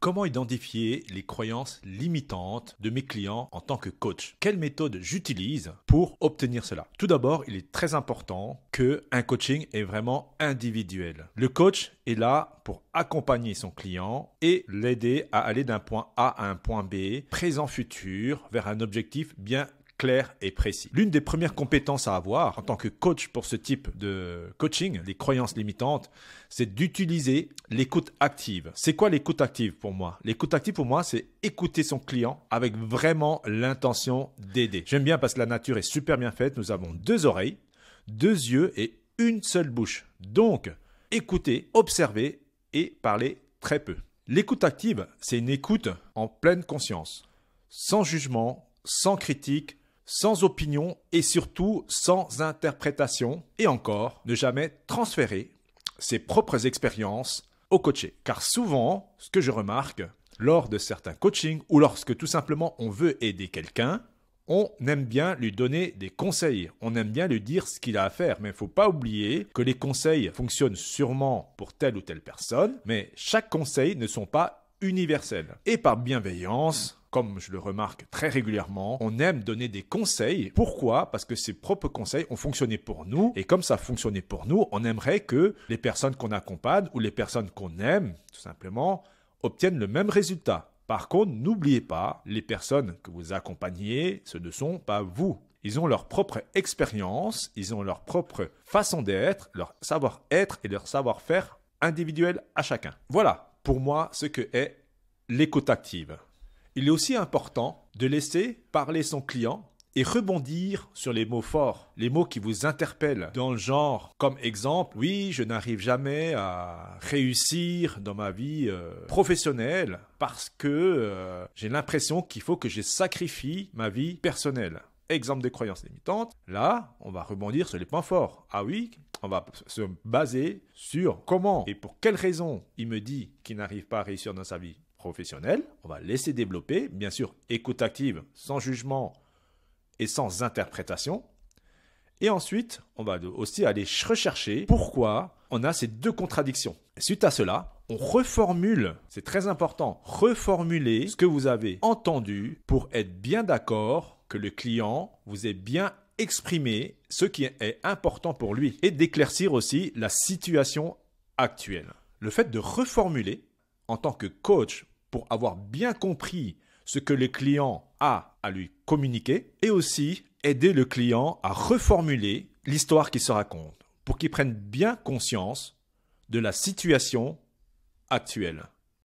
Comment identifier les croyances limitantes de mes clients en tant que coach? Quelle méthode j'utilise pour obtenir cela? Tout d'abord, il est très important qu'un coaching est vraiment individuel. Le coach est là pour accompagner son client et l'aider à aller d'un point A à un point B, présent futur, vers un objectif bien clair et précis. L'une des premières compétences à avoir en tant que coach pour ce type de coaching, les croyances limitantes, c'est d'utiliser l'écoute active. C'est quoi l'écoute active pour moi? L'écoute active pour moi, c'est écouter son client avec vraiment l'intention d'aider. J'aime bien parce que la nature est super bien faite. Nous avons 2 oreilles, 2 yeux et une seule bouche. Donc, écouter, observer et parler très peu. L'écoute active, c'est une écoute en pleine conscience, sans jugement, sans critique, sans opinion et surtout sans interprétation. Et encore, ne jamais transférer ses propres expériences au coaché. Car souvent, ce que je remarque lors de certains coachings ou lorsque tout simplement on veut aider quelqu'un, on aime bien lui donner des conseils. On aime bien lui dire ce qu'il a à faire. Mais il ne faut pas oublier que les conseils fonctionnent sûrement pour telle ou telle personne, mais chaque conseil ne sont pas universels. Et par bienveillance, comme je le remarque très régulièrement, on aime donner des conseils. Pourquoi? Parce que ces propres conseils ont fonctionné pour nous. Et comme ça a fonctionné pour nous, on aimerait que les personnes qu'on accompagne ou les personnes qu'on aime, tout simplement, obtiennent le même résultat. Par contre, n'oubliez pas, les personnes que vous accompagnez, ce ne sont pas vous. Ils ont leur propre expérience, ils ont leur propre façon d'être, leur savoir-être et leur savoir-faire individuel à chacun. Voilà, pour moi, ce que est l'écoute active. Il est aussi important de laisser parler son client et rebondir sur les mots forts, les mots qui vous interpellent dans le genre, comme exemple, oui, je n'arrive jamais à réussir dans ma vie professionnelle parce que j'ai l'impression qu'il faut que je sacrifie ma vie personnelle. Exemple de croyances limitantes, là, on va rebondir sur les points forts. Ah oui, on va se baser sur comment et pour quelles raisons il me dit qu'il n'arrive pas à réussir dans sa vie professionnelle. On va laisser développer, bien sûr, écoute active, sans jugement et sans interprétation. Et ensuite, on va aussi aller rechercher pourquoi on a ces 2 contradictions. Et suite à cela, on reformule, c'est très important, reformuler ce que vous avez entendu pour être bien d'accord que le client vous ait bien exprimé ce qui est important pour lui et d'éclaircir aussi la situation actuelle. Le fait de reformuler en tant que coach pour avoir bien compris ce que le client a à lui communiquer et aussi aider le client à reformuler l'histoire qu'il se raconte pour qu'il prenne bien conscience de la situation actuelle.